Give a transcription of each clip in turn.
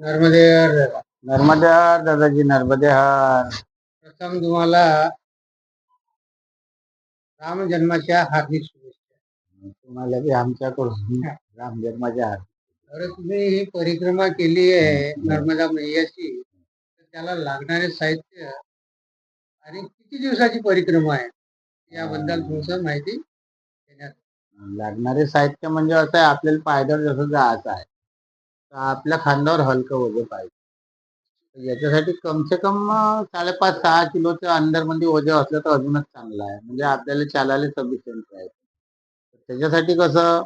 नर्मदे हर दादा. नर्मदे हर दादाजी, नर्मदे हर. प्रथम तुम्हाला राम जन्माच्या हार्दिक शुभेच्छा. तुम्हाला बी आमच्याकडून राम जन्माच्या हार्दिक. अरे तुम्ही ही परिक्रमा केली आहे नर्मदा मैयाची, तर त्याला लागणारे साहित्य आणि किती दिवसाची परिक्रमा आहे याबद्दल थोडस माहिती देण्यात. लागणारे साहित्य म्हणजे असं आहे, आपल्याला पायदळ जसं जायचं आहे तर आपल्या खांद्यावर हलकं ओझं पाहिजे. तर याच्यासाठी कम से कम 5.5-6 किलोच्या अंदर मध्ये ओझं असलं तर अजूनच चांगलं आहे, म्हणजे आपल्याला चालायला सफिशियंट आहे. त्याच्यासाठी कसं,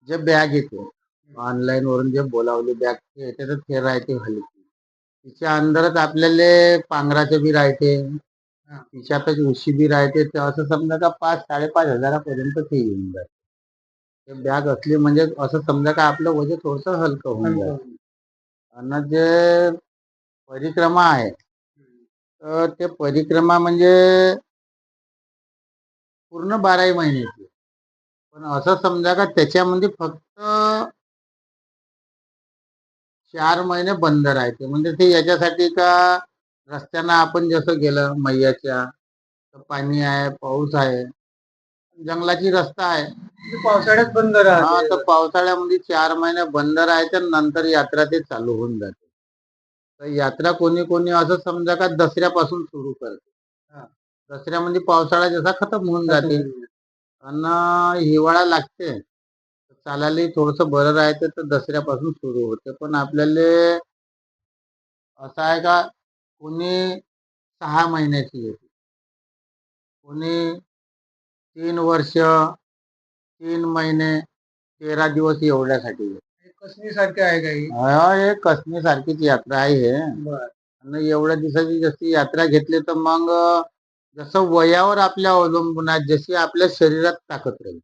जे बॅग येते ऑनलाईन वरून जे बोलावली बॅग येते तर ते राहते हलकी. तिच्या अंदरच आपल्याला पांघराचं बी राहते, हा. तिच्यातच उशी बी राहते. ते असं समजा का 5-5.5 हजारापर्यंत ते येऊन जाते. ते बॅग असली म्हणजे असं समजा का आपलं वजन थोडस हलकं होऊन जाते. आणि जे परिक्रमा आहे तर ते परिक्रमा म्हणजे पूर्ण 12 महिन्याची. पण असं समजा का त्याच्यामध्ये फक्त 4 महिने बंद राहते. म्हणजे ते याच्यासाठी का, रस्त्यानं आपण जसं गेलं मैयाच्या, तर पाणी आहे, पाऊस आहे, जंगलाची रस्ता आहे, पावसाळ्यात बंद हा, राहते. तर पावसाळ्यामध्ये 4 महिने बंद राहायचे, नंतर यात्रा ते चालू होऊन जाते. तर यात्रा कोणी कोणी असं समजा का दसऱ्यापासून सुरू करते. हा. दसऱ्यामध्ये पावसाळा जसा खतम होऊन जाते आणि हिवाळा लागते, चालायला थोडस बरं राहते, तर दसऱ्यापासून सुरू होते. पण आपल्याला असं आहे का, कोणी 6 महिन्याची येते, कोणी 3 वर्ष, 3 महिने, 13 दिवस एवढ्यासाठी येते. कसणी सारखे आहे काही. हा, हे कसणी सारखीच यात्रा आहे हे. आणि एवढ्या दिवसाची जशी यात्रा घेतली तर मग जसं वयावर आपल्या अवलंबून आहे, जशी आपल्या शरीरात ताकद राहील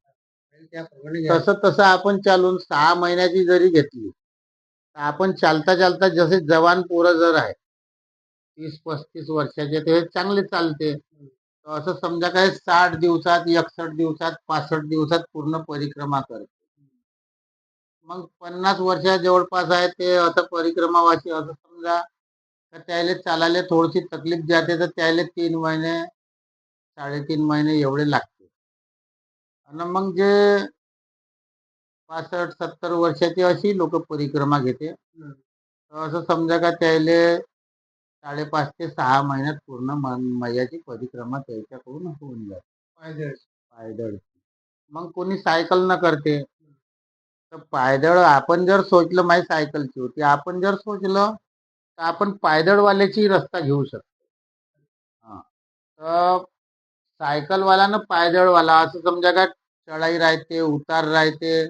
तसं तसं आपण चालून 6 महिन्याची जरी घेतली तर आपण चालता चालता, जसे जवान पोरं जर आहे 30-35 वर्षाचे, ते चांगले चालते. तर असं समजा काय 60 दिवसात, 61 दिवसात, 65 दिवसात पूर्ण परिक्रमा करते. मग 50 वर्ष जवळपास आहे ते असं परिक्रमावासी, असं समजा तर त्याला चालायला थोडीशी तकलीफ जाते, तर त्याला 3 महिने, 3.5 महिने एवढे लागते. आणि मग जे 65-70 वर्षाची अशी लोक परिक्रमा घेते, तर असं समजा का त्याले 5.5 ते 6 महिन्यात पूर्ण मैयाची परिक्रमा त्याच्याकडून होऊन जाते पायदळ. मग कोणी सायकल न करते, तर पायदळ आपण जर सोचलं, माझी सायकलची होती, आपण जर सोचलं तर आपण पायदळवाल्याची रस्ता घेऊ शकतो. हा, तर सायकलवाला पायदळवाला असं समजा का, चढाई राहते, उतार राहते,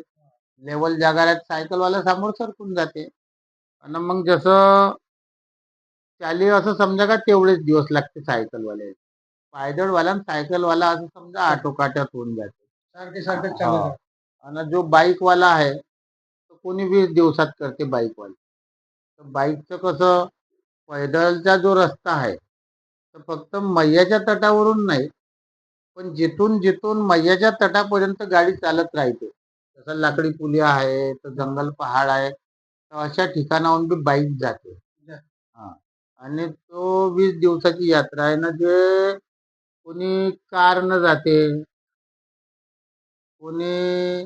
लेवल जागा राहते, सायकलवाला समोर सरकून जाते. आणि मग जसं त्याले असं समजा का तेवढेच दिवस लागते सायकलवाले. पायदळवाला आणि सायकलवाला असं समजा आटोकाट्यात होऊन जाते सारखे सारखे चालत आहे. आणि जो बाईकवाला आहे तो कोणी 20 दिवसात करते बाईकवाला. तर बाईकचं कसं, पैदलचा जो रस्ता आहे तर फक्त मैयाच्या तटावरून नाही, पण जिथून जिथून मैयाच्या तटापर्यंत गाडी चालत राहते. जसं लाकडी पुलिया आहे, तर जंगल पहाड आहे, तर अशा ठिकाणाहून बी बाईक जाते. हा, आणि तो 20 दिवसाची यात्रा आहे ना, जे कोणी कार न जाते, कोणी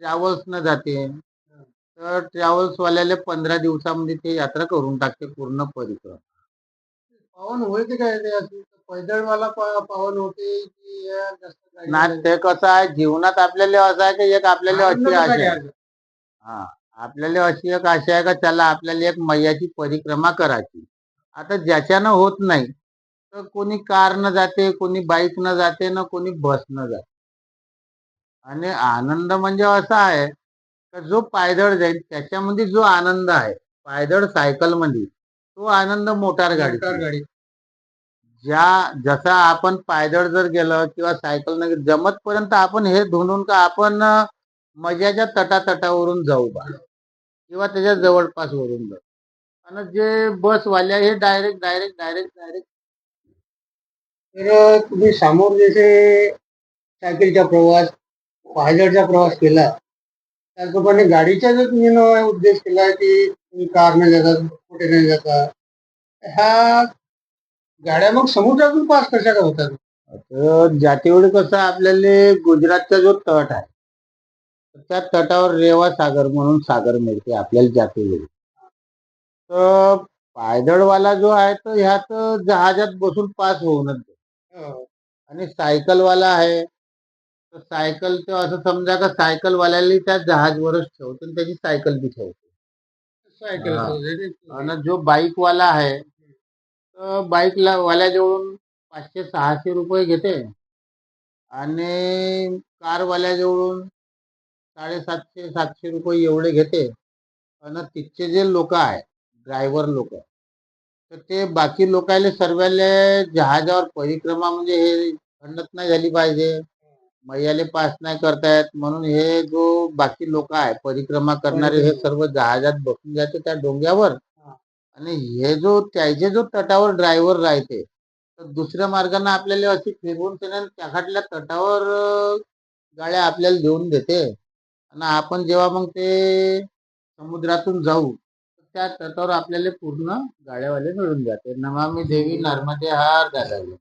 ट्रॅव्हल्स न जाते, तर ट्रॅव्हल्स वाल्याला 15 दिवसामध्ये ते यात्रा करून टाकते पूर्ण परिक्रमा. पावन होते काय ते पैदळवाला पावन होते की जास्त ना, ते कसं आहे जीवनात आपल्याला असं आहे की एक आपल्याला अशी आशा आहे. हा, आपल्याला अशी एक आशा आहे का त्याला आपल्याला एक मैयाची परिक्रमा करायची. आता ज्याच्यानं होत नाही, तर कोणी कार न जाते, कोणी बाईक न जाते, ना कोणी बस न जाते. आणि आनंद म्हणजे असा आहे का, जो पायदळ जाईल त्याच्यामध्ये जो आनंद आहे, पायदळ सायकल मध्ये तो आनंद मोटार गाडी. ज्या जसा आपण पायदळ जर गेलं किंवा सायकल न जमत पर्यंत आपण हे धुनून का आपण मजाच्या तटातटावरून जाऊ बा, किंवा त्याच्या जवळपास वरून जाऊ. आणि जे बसवाले हे डायरेक्ट डायरेक्ट डायरेक्ट डायरेक्ट. तर तुम्ही समोर जसे सायकलचा प्रवास, पायदळचा प्रवास केला, त्याचप्रमाणे गाडीचा जर तुम्ही नवा उद्देश केला की तुम्ही कारने जातात, बोटीने जातात, ह्या गाड्या मग समुद्रातून पास कशा काय होतात? तर ज्याच्यावेळी कसं आपल्याला गुजरातचा जो तट आहे तर त्या तटावर रेवा सागर म्हणून सागर मिळते आपल्याला जाते वेळी. तर पायदळवाला जो आहे तो ह्यात जहाजात बसून पास होऊनच जातो. हो. आणि सायकलवाला आहे तर सायकलचं असं समजा का सायकलवाल्याला त्या जहाजवरच ठेवतो आणि त्याची सायकल बी ठेवतो. सायकल हा. चालवते. आणि जो बाईकवाला आहे तर बाईकला वाल्याजवळून 500-600 रुपये घेते आणि कारवाल्याजवळून 750-700 रुपये एवढे घेते. आणि तिथचे जे लोक आहे ड्रायव्हर लोक तर ते बाकी लोकायले सर्वाले जहाजावर परिक्रमा म्हणजे हे खंडत नाही झाली पाहिजे, मैयाले पास नाही करतायत म्हणून हे जो बाकी लोक आहे परिक्रमा करणारे हे सर्व जहाजात बसून जाते त्या डोंग्यावर. हा. आणि हे जो त्याचे जो तटावर ड्रायव्हर राहते तर दुसऱ्या मार्गाने आपल्याला अशी फिरवून त्याने त्याखाटल्या तटावर गाड्या आपल्याला देऊन देते. आणि आपण जेव्हा मग ते समुद्रातून जाऊ तर त्या तटावर आपल्याला पूर्ण गाड्यावाले मिळून जाते. नमामि देवी नर्मदे हर दादाजी.